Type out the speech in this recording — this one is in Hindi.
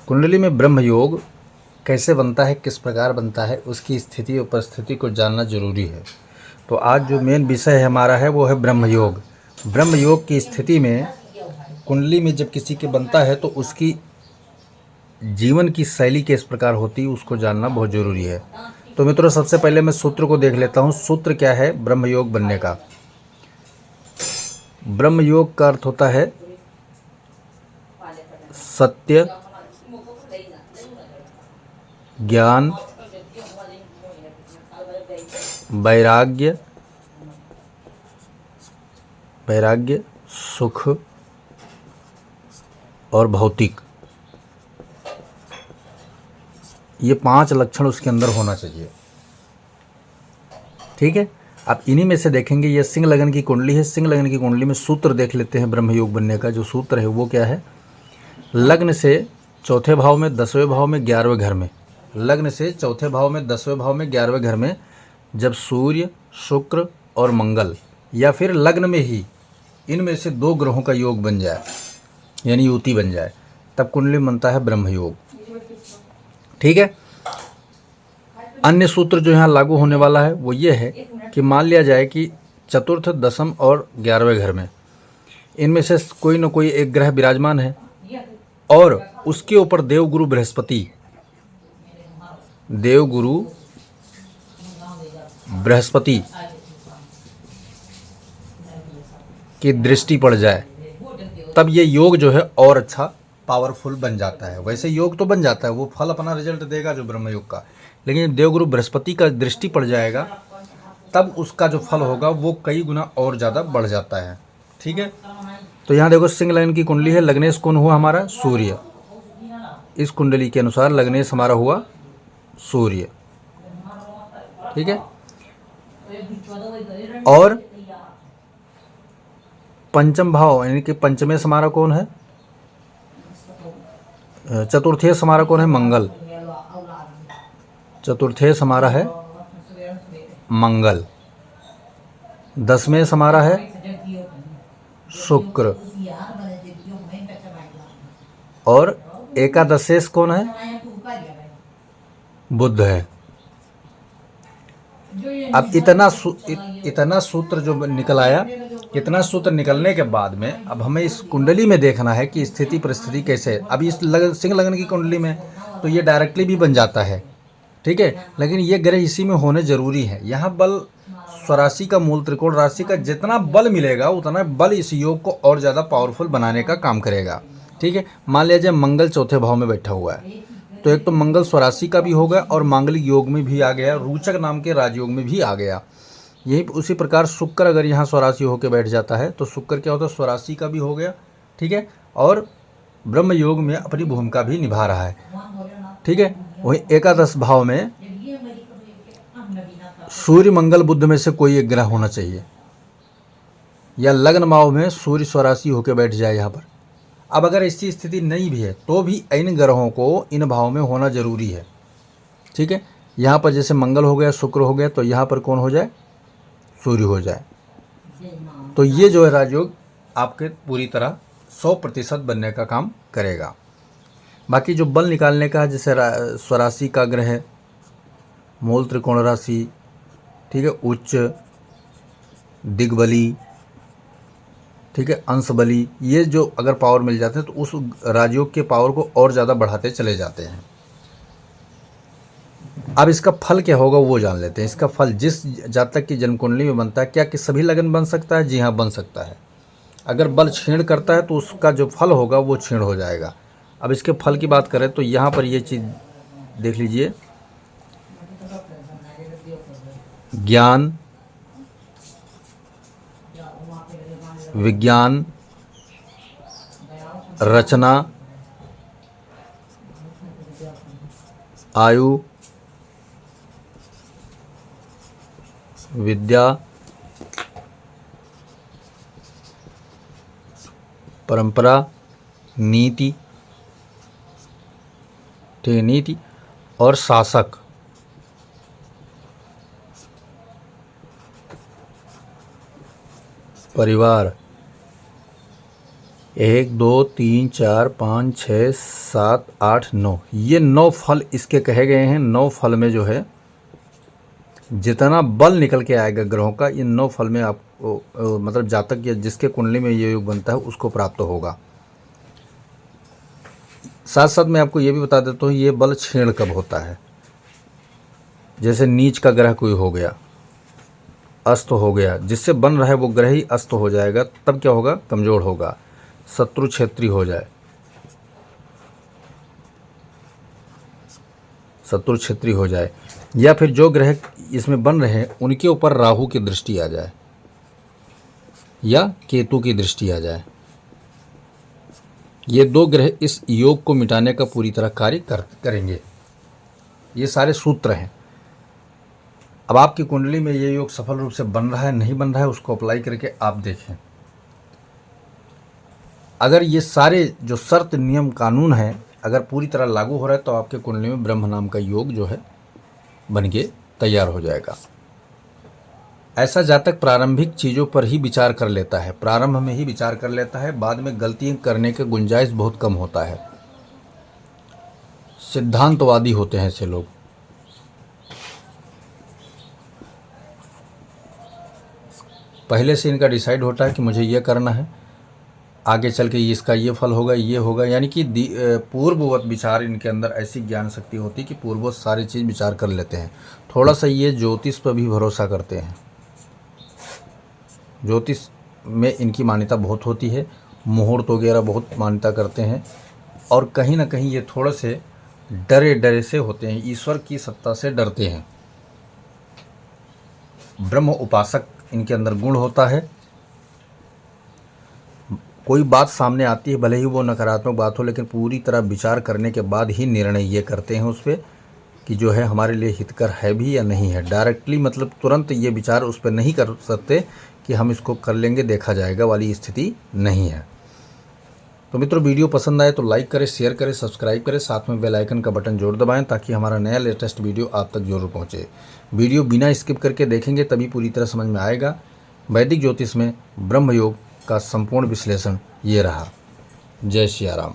कुंडली में ब्रह्म योग कैसे बनता है, किस प्रकार बनता है, उसकी स्थिति और परिस्थिति को जानना जरूरी है। तो आज जो मेन विषय हमारा है वो है ब्रह्म योग। ब्रह्म योग की स्थिति में कुंडली में जब किसी के बनता है तो उसकी जीवन की शैली किस प्रकार होती है उसको जानना बहुत ज़रूरी है। तो मित्रों, सबसे पहले मैं सूत्र को देख लेता हूँ। सूत्र क्या है ब्रह्म योग बनने का? ब्रह्म योग का अर्थ होता है सत्य, ज्ञान, वैराग्य, सुख और भौतिक, ये 5 लक्षण उसके अंदर होना चाहिए। ठीक है, अब इन्हीं में से देखेंगे। ये सिंह लगन की कुंडली है। सिंह लगन की कुंडली में सूत्र देख लेते हैं ब्रह्म योग बनने का। जो सूत्र है वो क्या है? लग्न से चौथे भाव में, 10वें भाव में, 11वें घर में। लग्न से चौथे भाव में, 10वें भाव में, 11वें घर में जब सूर्य, शुक्र और मंगल या फिर लग्न में ही इनमें से 2 ग्रहों का योग बन जाए, यानी युति बन जाए, तब कुंडली में बनता है ब्रह्म योग। ठीक है। अन्य सूत्र जो यहाँ लागू होने वाला है वो ये है कि मान लिया जाए कि चतुर्थ, दशम और 11वें घर में इनमें से कोई न कोई एक ग्रह विराजमान है और उसके ऊपर देवगुरु बृहस्पति की दृष्टि पड़ जाए, तब ये योग जो है और अच्छा पावरफुल बन जाता है। वैसे योग तो बन जाता है, वो फल अपना रिजल्ट देगा जो ब्रह्म योग का, लेकिन देवगुरु बृहस्पति का दृष्टि पड़ जाएगा तब उसका जो फल होगा वो कई गुना और ज़्यादा बढ़ जाता है। ठीक है। तो यहाँ देखो, सिंह लगन की कुंडली है। लग्नेश कौन हुआ हमारा? सूर्य। इस कुंडली के अनुसार लग्नेश हमारा हुआ सूर्य। ठीक है। और पंचम भाव यानी कि पंचमे हमारा कौन है? चतुर्थेश हमारा कौन है? मंगल। चतुर्थेश हमारा है मंगल। 10वें हमारा है शुक्र। और एकादशेश कौन है? बुध है। अब इतना सूत्र जो निकल आया, इतना सूत्र निकलने के बाद में अब हमें इस कुंडली में देखना है कि स्थिति परिस्थिति कैसे है। अब इस सिंह लगन की कुंडली में तो ये डायरेक्टली भी बन जाता है। ठीक है, लेकिन ये ग्रह इसी में होने जरूरी है। यहाँ बल स्वराशि का, मूल त्रिकोण राशि का जितना बल मिलेगा उतना बल इस योग को और ज़्यादा पावरफुल बनाने का काम करेगा। ठीक है। मान लिया जाए मंगल चौथे भाव में बैठा हुआ है, तो एक तो मंगल स्वराशि का भी होगा और मांगलिक योग में भी आ गया, रोचक नाम के राजयोग में भी आ गया। यही उसी प्रकार शुक्र अगर यहाँ स्वराशि होकर बैठ जाता है तो शुक्र क्या होता है? स्वराशि का भी हो गया। ठीक है। और ब्रह्म योग में अपनी भूमिका भी निभा रहा है। ठीक है। वही एकादश भाव में सूर्य, मंगल, बुध में से कोई एक ग्रह होना चाहिए, या लग्न भाव में सूर्य स्वराशि होकर बैठ जाए यहाँ पर। अब अगर ऐसी स्थिति नहीं भी है तो भी इन ग्रहों को इन भाव में होना जरूरी है। ठीक है। यहाँ पर जैसे मंगल हो गया, शुक्र हो गया, तो यहाँ पर कौन हो जाए? सूर्य हो जाए। तो ये जो है राजयोग आपके पूरी तरह 100% बनने का काम करेगा। बाकी जो बल निकालने का, जैसे स्वराशि का ग्रह, मूल त्रिकोण राशि, ठीक है, उच्च, दिग्बली, ठीक है, अंश बली, ये जो अगर पावर मिल जाते हैं तो उस राजयोग के पावर को और ज़्यादा बढ़ाते चले जाते हैं। अब इसका फल क्या होगा वो जान लेते हैं। इसका फल जिस जातक की जन्म कुंडली में बनता है, क्या कि सभी लगन बन सकता है? जी हाँ, बन सकता है। अगर बल क्षीण करता है तो उसका जो फल होगा वो क्षीण हो जाएगा। अब इसके फल की बात करें तो यहाँ पर ये चीज़ देख लीजिए, ज्ञान, विज्ञान, रचना, आयु, विद्या, परंपरा, नीति, ठीक है, नीति और शासक, परिवार, 1 2 3 4 5 6 7 8 9, ये 9 फल इसके कहे गए हैं। 9 फल में जो है जितना बल निकल के आएगा ग्रहों का, इन 9 फल में आपको मतलब जातक या जिसके कुंडली में ये योग बनता है उसको प्राप्त होगा। साथ साथ मैं आपको ये भी बता देता हूँ ये बल क्षीण कब होता है। जैसे नीच का ग्रह कोई हो गया, अस्त हो गया, जिससे बन रहा है वो ग्रह ही अस्त हो जाएगा, तब क्या होगा, कमज़ोर होगा, शत्रु क्षेत्री हो जाए, शत्रु क्षेत्री हो जाए, या फिर जो ग्रह इसमें बन रहे हैं उनके ऊपर राहु की दृष्टि आ जाए या केतु की दृष्टि आ जाए। ये 2 ग्रह इस योग को मिटाने का पूरी तरह कार्य करेंगे। ये सारे सूत्र हैं। अब आपकी कुंडली में ये योग सफल रूप से बन रहा है नहीं बन रहा है उसको अप्लाई करके आप देखें। अगर ये सारे जो शर्त नियम कानून हैं अगर पूरी तरह लागू हो रहा है तो आपके कुंडली में ब्रह्म नाम का योग जो है बन के तैयार हो जाएगा। ऐसा जातक प्रारंभिक चीज़ों पर ही विचार कर लेता है, प्रारंभ में ही विचार कर लेता है, बाद में गलती करने के गुंजाइश बहुत कम होता है। सिद्धांतवादी होते हैं ऐसे लोग। पहले से इनका डिसाइड होता है कि मुझे ये करना है, आगे चल के इसका ये फल होगा, ये होगा, यानी कि पूर्ववत विचार इनके अंदर ऐसी ज्ञान शक्ति होती है कि पूर्ववत सारी चीज़ विचार कर लेते हैं। थोड़ा सा ये ज्योतिष पर भी भरोसा करते हैं, ज्योतिष में इनकी मान्यता बहुत होती है, मुहूर्त वगैरह बहुत मान्यता करते हैं, और कहीं ना कहीं ये थोड़े से डरे से होते हैं, ईश्वर की सत्ता से डरते हैं। ब्रह्म उपासक इनके अंदर गुण होता है। कोई बात सामने आती है, भले ही वो नकारात्मक बात हो, लेकिन पूरी तरह विचार करने के बाद ही निर्णय ये करते हैं उस पर कि जो है हमारे लिए हितकर है भी या नहीं है। डायरेक्टली मतलब तुरंत ये विचार उस पर नहीं कर सकते कि हम इसको कर लेंगे देखा जाएगा वाली स्थिति नहीं है। तो मित्रों वीडियो पसंद आए तो लाइक करें, शेयर करें, सब्सक्राइब करें, साथ में बेल आइकन का बटन जरूर दबाएं ताकि हमारा नया लेटेस्ट वीडियो आप तक जरूर पहुंचे। वीडियो बिना स्किप करके देखेंगे तभी पूरी तरह समझ में आएगा। वैदिक ज्योतिष में ब्रह्म योग का संपूर्ण विश्लेषण ये रहा। जय सिया राम।